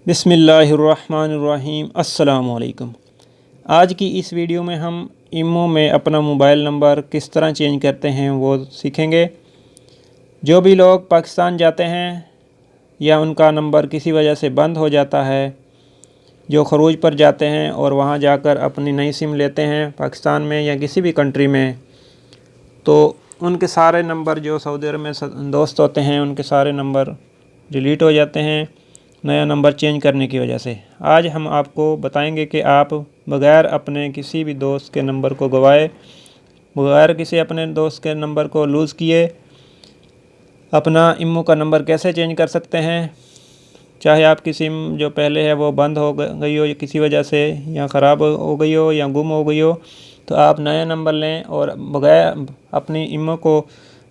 बिस्मिल्लाहिर्रहमानिर्रहीम अस्सलाम वालेकुम। आज की इस वीडियो में हम इमो में अपना मोबाइल नंबर किस तरह चेंज करते हैं वो सीखेंगे। जो भी लोग पाकिस्तान जाते हैं या उनका नंबर किसी वजह से बंद हो जाता है, जो खरूज पर जाते हैं और वहाँ जाकर अपनी नई सिम लेते हैं पाकिस्तान में या किसी भी कंट्री में, तो उनके सारे नंबर जो सऊदी अरब में दोस्त होते हैं उनके सारे नंबर डिलीट हो जाते हैं नया नंबर चेंज करने की वजह से। आज हम आपको बताएंगे कि आप बग़ैर अपने किसी भी दोस्त के नंबर को गवाए, बग़ैर किसी अपने दोस्त के नंबर को लूज़ किए अपना इमो का नंबर कैसे चेंज कर सकते हैं। चाहे आपकी सिम जो पहले है वो बंद हो गई हो किसी वजह से, या ख़राब हो गई हो या गुम हो गई हो, तो आप नया नंबर लें और बग़ैर अपनी इमो को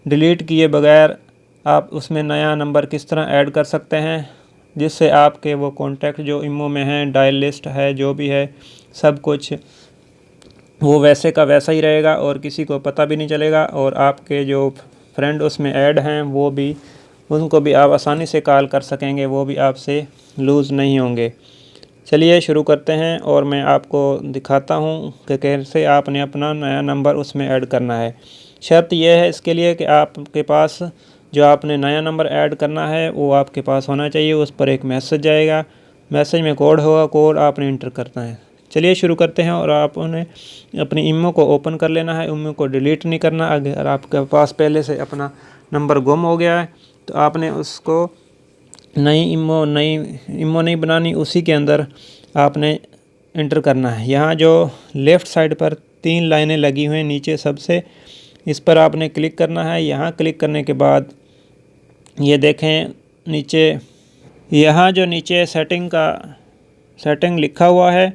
डिलीट किए बग़ैर आप उसमें नया नंबर किस तरह ऐड कर सकते हैं, जिससे आपके वो कॉन्टैक्ट जो इमो में हैं, डायल लिस्ट है, जो भी है सब कुछ वो वैसे का वैसा ही रहेगा और किसी को पता भी नहीं चलेगा। और आपके जो फ्रेंड उसमें ऐड हैं वो भी, उनको भी आप आसानी से कॉल कर सकेंगे, वो भी आपसे लूज़ नहीं होंगे। चलिए शुरू करते हैं और मैं आपको दिखाता हूँ कि कैसे आपने अपना नया नंबर उसमें ऐड करना है। शर्त यह है इसके लिए कि आपके पास जो आपने नया नंबर ऐड करना है वो आपके पास होना चाहिए। उस पर एक मैसेज आएगा, मैसेज में कोड होगा, कोड आपने इंटर करना है। चलिए शुरू करते हैं। और आप उन्हें अपनी इमो को ओपन कर लेना है, इमो को डिलीट नहीं करना। अगर आपके पास पहले से अपना नंबर गुम हो गया है तो आपने उसको नई इमो नहीं बनानी, उसी के अंदर आपने इंटर करना है। यहाँ जो लेफ़्ट साइड पर 3 लाइनें लगी हुई हैं नीचे सबसे, इस पर आपने क्लिक करना है। यहाँ क्लिक करने के बाद ये देखें नीचे, यहाँ जो नीचे सेटिंग लिखा हुआ है,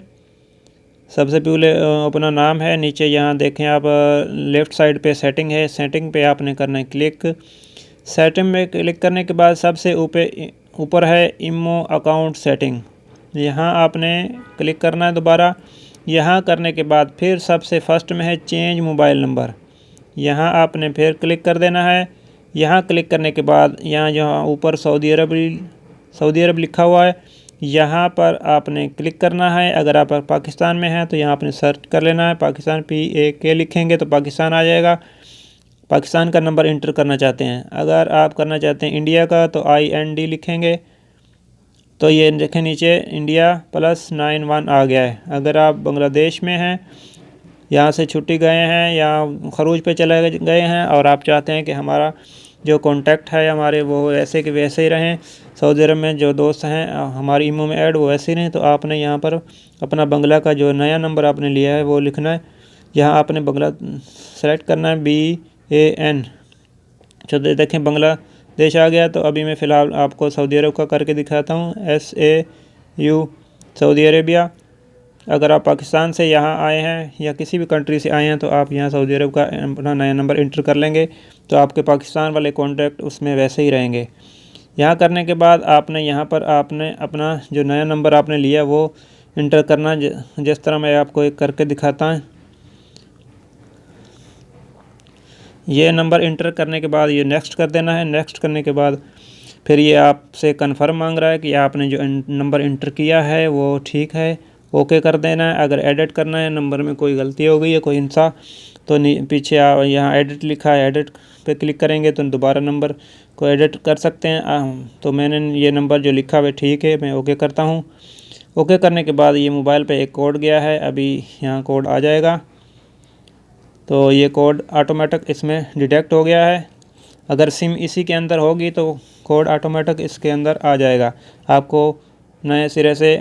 सबसे पहले अपना नाम है। नीचे यहाँ देखें आप लेफ़्ट साइड पे सेटिंग है, सेटिंग पे आपने करना है क्लिक। सेटिंग में क्लिक करने के बाद सबसे ऊपर है इमो अकाउंट सेटिंग, यहाँ आपने क्लिक करना है दोबारा। यहाँ करने के बाद फिर सबसे फर्स्ट में है चेंज मोबाइल नंबर, यहाँ आपने फिर क्लिक कर देना है। यहाँ क्लिक करने के बाद यहाँ ऊपर सऊदी अरब लिखा हुआ है, यहाँ पर आपने क्लिक करना है। अगर आप पाकिस्तान में हैं तो यहाँ आपने सर्च कर लेना है, पाकिस्तान PAK लिखेंगे तो पाकिस्तान आ जाएगा। पाकिस्तान का नंबर इंटर करना चाहते हैं। अगर आप करना चाहते हैं इंडिया का तो IND लिखेंगे, तो ये देखें नीचे इंडिया +91 आ गया है। अगर आप बांग्लादेश में हैं, यहाँ से छुट्टी गए हैं या खरूज पे चले गए हैं और आप चाहते हैं कि हमारा जो कॉन्टैक्ट है हमारे वो वैसे के वैसे ही रहें, सऊदी अरब में जो दोस्त हैं हमारी इमो में ऐड वो वैसे ही रहें, तो आपने यहाँ पर अपना बंगला का जो नया नंबर आपने लिया है वो लिखना है। यहाँ आपने बंगला सेलेक्ट करना है, BAN। चलो देखें बांग्लादेश आ गया। तो अभी मैं फ़िलहाल आपको सऊदी अरब का करके दिखाता हूँ, SAU सऊदी अरेबिया। अगर आप पाकिस्तान से यहाँ आए हैं या किसी भी कंट्री से आए हैं तो आप यहाँ सऊदी अरब का अपना नया नंबर इंटर कर लेंगे, तो आपके पाकिस्तान वाले कॉन्टैक्ट उसमें वैसे ही रहेंगे। यहाँ करने के बाद आपने यहाँ पर आपने अपना जो नया नंबर आपने लिया वो इंटर करना, जिस तरह मैं आपको एक करके दिखाता हूँ। ये नंबर इंटर करने के बाद ये नेक्स्ट कर देना है। नेक्स्ट करने के बाद फिर ये आपसे कन्फर्म मांग रहा है कि आपने जो नंबर इंटर किया है वो ठीक है, ओके कर देना है। अगर एडिट करना है, नंबर में कोई गलती हो गई है, कोई हिंसा, तो पीछे यहाँ एडिट लिखा है, एडिट पे क्लिक करेंगे तो दोबारा नंबर को एडिट कर सकते हैं। तो मैंने ये नंबर जो लिखा हुआ ठीक है, मैं ओके करता हूँ। ओके करने के बाद ये मोबाइल पे एक कोड गया है, अभी यहाँ कोड आ जाएगा। तो ये कोड ऑटोमेटिक इसमें डिटेक्ट हो गया है। अगर सिम इसी के अंदर होगी तो कोड ऑटोमेटिक इसके अंदर आ जाएगा, आपको नए सिरे से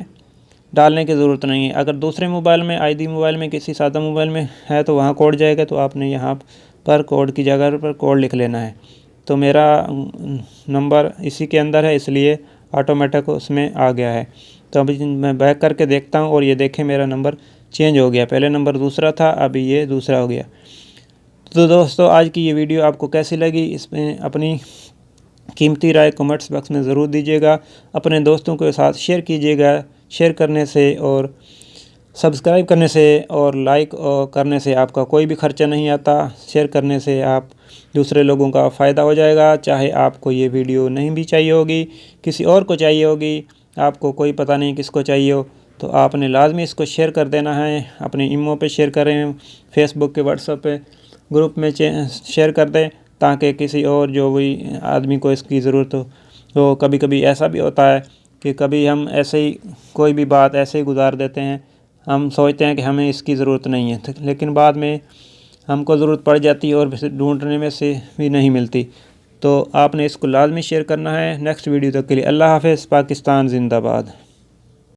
डालने की ज़रूरत नहीं है। अगर दूसरे मोबाइल में, ID मोबाइल में, किसी सादा मोबाइल में है तो वहाँ कोड जाएगा, तो आपने यहाँ पर कोड की जगह पर कोड लिख लेना है। तो मेरा नंबर इसी के अंदर है इसलिए ऑटोमेटिक उसमें आ गया है। तो अभी मैं बैक करके देखता हूँ और ये देखें मेरा नंबर चेंज हो गया, पहले नंबर दूसरा था, अभी ये दूसरा हो गया। तो दोस्तों आज की ये वीडियो आपको कैसी लगी, इसमें अपनी कीमती राय कमेंट्स बॉक्स में ज़रूर दीजिएगा। अपने दोस्तों के साथ शेयर कीजिएगा। शेयर करने से और सब्सक्राइब करने से और लाइक करने से आपका कोई भी खर्चा नहीं आता। शेयर करने से आप दूसरे लोगों का फ़ायदा हो जाएगा। चाहे आपको ये वीडियो नहीं भी चाहिए होगी, किसी और को चाहिए होगी, आपको कोई पता नहीं किसको चाहिए हो, तो आपने लाजमी इसको शेयर कर देना है। अपने इमो पे शेयर करें, फेसबुक के व्हाट्सएप पे ग्रुप में शेयर कर दें, ताकि किसी और जो भी आदमी को इसकी ज़रूरत हो। तो कभी कभी ऐसा भी होता है कि कभी हम ऐसे ही कोई भी बात ऐसे ही गुजार देते हैं, हम सोचते हैं कि हमें इसकी ज़रूरत नहीं है, लेकिन बाद में हमको ज़रूरत पड़ जाती है और ढूंढने में से भी नहीं मिलती। तो आपने इसको लाजमी शेयर करना है। नेक्स्ट वीडियो तक के लिए अल्लाह हाफ़िज़। पाकिस्तान ज़िंदाबाद।